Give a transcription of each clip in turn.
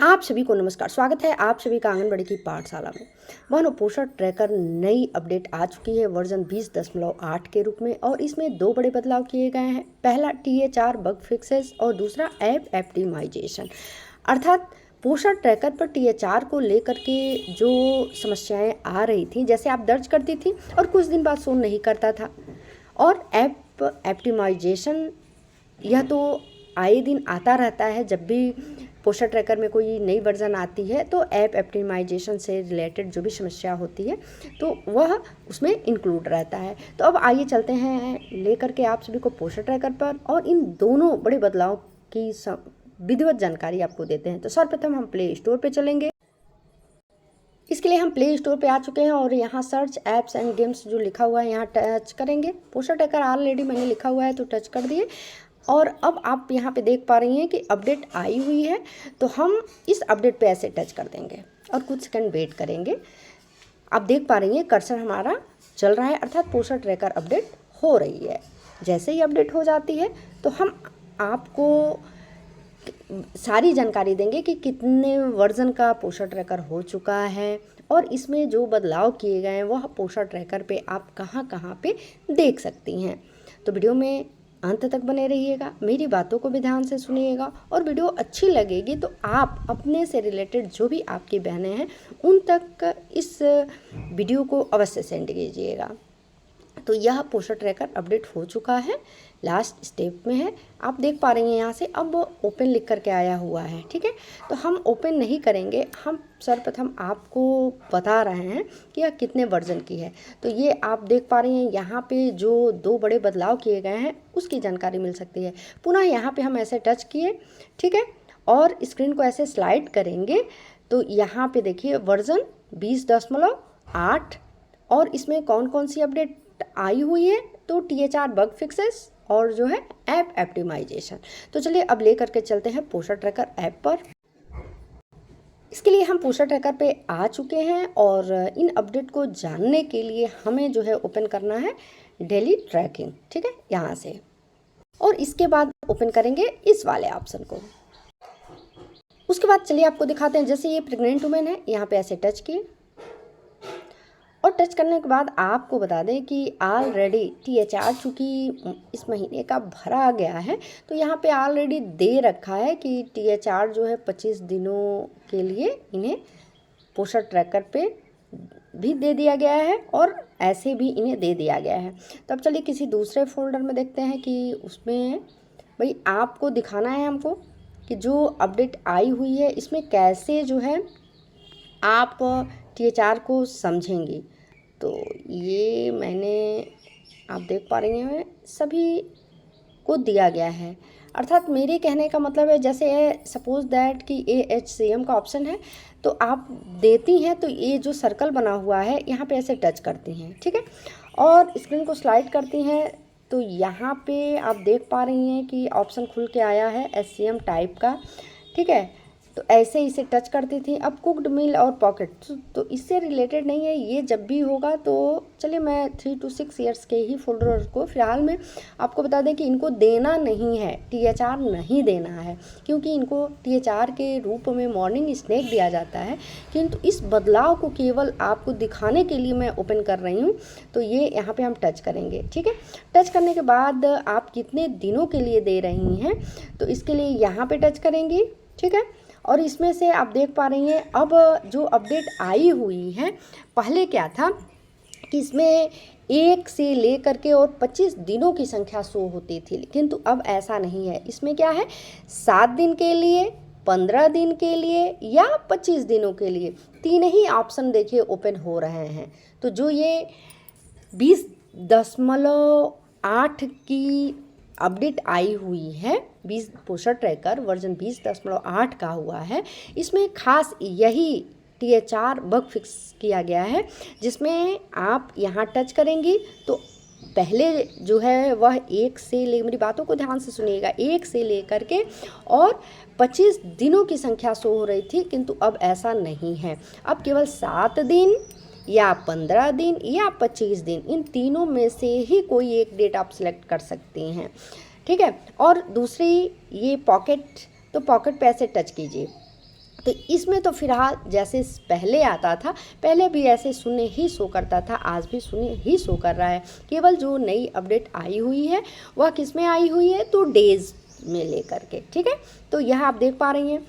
आप सभी को नमस्कार। स्वागत है आप सभी का आंगनबाड़ी की पाठशाला में। मानो पोषण ट्रैकर नई अपडेट आ चुकी है वर्जन 20.8 के रूप में, और इसमें दो बड़े बदलाव किए गए हैं। पहला THR बग फिक्सेस और दूसरा ऐप ऑप्टिमाइजेशन। अर्थात पोषण ट्रैकर पर THR को लेकर के जो समस्याएं आ रही थी, जैसे आप दर्ज करती थी और कुछ दिन बाद शो नहीं करता था, और ऐप ऑप्टिमाइजेशन यह तो आए दिन आता रहता है। जब भी पोषण ट्रैकर में कोई नई वर्जन आती है तो ऐप ऑप्टिमाइजेशन से रिलेटेड जो भी समस्या होती है तो वह उसमें इंक्लूड रहता है। तो अब आइए चलते हैं लेकर के आप सभी को पोषण ट्रैकर पर, और इन दोनों बड़े बदलाव की विधिवत जानकारी आपको देते हैं। तो सर्वप्रथम हम प्ले स्टोर पे चलेंगे। इसके लिए हम प्ले स्टोर पे आ चुके हैं और यहाँ सर्च एप्स एंड गेम्स जो लिखा हुआ है यहाँ टच करेंगे। पोषण ट्रैकर ऑलरेडी मैंने लिखा हुआ है तो टच कर दिए, और अब आप यहाँ पे देख पा रही हैं कि अपडेट आई हुई है। तो हम इस अपडेट पे ऐसे टच कर देंगे और कुछ सेकंड वेट करेंगे। आप देख पा रही हैं कर्सर हमारा चल रहा है, अर्थात पोषण ट्रैकर अपडेट हो रही है। जैसे ही अपडेट हो जाती है तो हम आपको सारी जानकारी देंगे कि कितने वर्जन का पोषण ट्रैकर हो चुका है, और इसमें जो बदलाव किए गए हैं वह पोषण ट्रैकर पे आप कहाँ कहाँ पे देख सकती हैं। तो वीडियो में अंत तक बने रहिएगा, मेरी बातों को भी ध्यान से सुनिएगा, और वीडियो अच्छी लगेगी तो आप अपने से रिलेटेड जो भी आपकी बहनें हैं उन तक इस वीडियो को अवश्य सेंड कीजिएगा। तो यह पोषण ट्रैकर अपडेट हो चुका है, लास्ट स्टेप में है। आप देख पा रही हैं यहाँ से अब ओपन लिख करके आया हुआ है, ठीक है। तो हम ओपन नहीं करेंगे, हम सर्वप्रथम आपको बता रहे हैं कि यह कितने वर्जन की है। तो ये आप देख पा रही हैं यहाँ पे जो दो बड़े बदलाव किए गए हैं उसकी जानकारी मिल सकती है। पुनः यहाँ पे हम ऐसे टच किए, ठीक है, और स्क्रीन को ऐसे स्लाइड करेंगे तो यहाँ पे देखिए वर्जन 20.8, और इसमें कौन कौन सी अपडेट आई हुई है तो THR बग फिक्सेस और जो है ऐप ऑप्टिमाइजेशन। तो चलिए अब ले करके चलते हैं पोषण ट्रैकर ऐप पर। इसके लिए हम पोषण ट्रैकर पे आ चुके हैं, और इन अपडेट को जानने के लिए हमें जो है ओपन करना है डेली ट्रैकिंग, ठीक है, यहाँ से, और इसके बाद ओपन करेंगे इस वाले ऑप्शन को। उसके बाद चलिए आपको दिखाते हैं। जैसे ये प्रेग्नेंट वुमेन है, यहाँ पे ऐसे टच किए, और टच करने के बाद आपको बता दें कि ऑलरेडी THR चूँकि इस महीने का भरा गया है तो यहाँ पे ऑलरेडी दे रखा है कि THR जो है 25 दिनों के लिए इन्हें पोषण ट्रैकर पे भी दे दिया गया है, और ऐसे भी इन्हें दे दिया गया है। तो अब चलिए किसी दूसरे फोल्डर में देखते हैं कि उसमें भाई आपको दिखाना है हमको कि जो अपडेट आई हुई है इसमें कैसे जो है आप THR को समझेंगी। तो ये मैंने, आप देख पा रही हैं, सभी को दिया गया है। अर्थात मेरे कहने का मतलब है, जैसे सपोज दैट कि AHCM का ऑप्शन है तो आप देती हैं तो ये जो सर्कल बना हुआ है यहाँ पे ऐसे टच करती हैं, ठीक है, और स्क्रीन को स्लाइड करती हैं तो यहाँ पे आप देख पा रही हैं कि ऑप्शन खुल के आया है HCM टाइप का, ठीक है। तो ऐसे इसे टच करती थी। अब कुक्ड मील और पॉकेट तो इससे रिलेटेड नहीं है, ये जब भी होगा तो चलिए मैं 3 to 6 ईयर्स के ही फोल्डर को फिलहाल में आपको बता दें कि इनको देना नहीं है, THR नहीं देना है, क्योंकि इनको THR के रूप में मॉर्निंग स्नैक दिया जाता है। किंतु इस बदलाव को केवल आपको दिखाने के लिए मैं ओपन कर रही हूँ। तो ये यहाँ पर हम टच करेंगे, ठीक है। टच करने के बाद आप कितने दिनों के लिए दे रही हैं तो इसके लिए यहाँ पर टच करेंगी, ठीक है। और इसमें से आप देख पा रही हैं अब जो अपडेट आई हुई है, पहले क्या था कि इसमें 1 से लेकर के और 25 दिनों की संख्या शो होती थी, किंतु अब ऐसा नहीं है। इसमें क्या है, 7 दिन के लिए, 15 दिन के लिए या 25 दिनों के लिए, तीन ही ऑप्शन देखिए ओपन हो रहे हैं। तो जो ये 20.8 की अपडेट आई हुई है, 20 पोषण ट्रैकर वर्जन 20.8 का हुआ है, इसमें खास यही THR बग फिक्स किया गया है, जिसमें आप यहाँ टच करेंगी तो पहले जो है वह 1 से ले, मेरी बातों को ध्यान से सुनिएगा, 1 से लेकर के और 25 दिनों की संख्या शो हो रही थी, किंतु अब ऐसा नहीं है। अब केवल 7 दिन या 15 दिन या 25 दिन, इन तीनों में से ही कोई एक डेट आप सिलेक्ट कर सकती हैं, ठीक है। और दूसरी ये पॉकेट, तो पॉकेट पे ऐसे टच कीजिए तो इसमें तो फिलहाल जैसे पहले आता था, पहले भी ऐसे शून्य ही शो करता था, आज भी शून्य ही शो कर रहा है। केवल जो नई अपडेट आई हुई है वह किस में आई हुई है, तो डेज में लेकर के, ठीक है। तो यह आप देख पा रही हैं।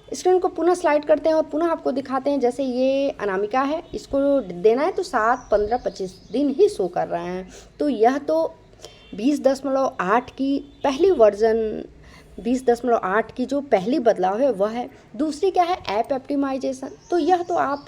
स्क्रीन को पुनः स्लाइड करते हैं और पुनः आपको दिखाते हैं। जैसे ये अनामिका है, इसको देना है तो 7, 15, 25 दिन ही शो कर रहे हैं। तो यह तो 20.8 की पहली वर्जन 20.8 की जो पहली बदलाव है वह है। दूसरी क्या है, ऐप ऑप्टिमाइजेशन। तो यह तो आप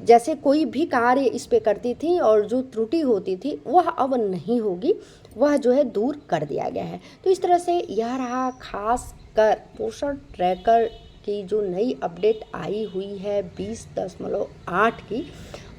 जैसे कोई भी कार्य इस पे करती थी और जो त्रुटि होती थी वह अब नहीं होगी, वह जो है दूर कर दिया गया है। तो इस तरह से यह रहा खास कर पोषण ट्रैकर की जो नई अपडेट आई हुई है 20.8 की,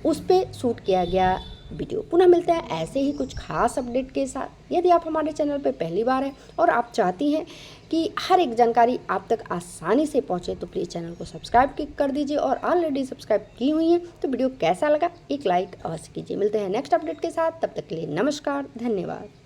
उस पे शूट किया गया वीडियो। पुनः मिलते हैं ऐसे ही कुछ खास अपडेट के साथ। यदि आप हमारे चैनल पर पहली बार हैं और आप चाहती हैं कि हर एक जानकारी आप तक आसानी से पहुंचे, तो प्लीज़ चैनल को सब्सक्राइब कर दीजिए और ऑलरेडी सब्सक्राइब की हुई हैं तो वीडियो कैसा लगा एक लाइक अवश्य कीजिए। मिलते हैं नेक्स्ट अपडेट के साथ, तब तक के लिए नमस्कार, धन्यवाद।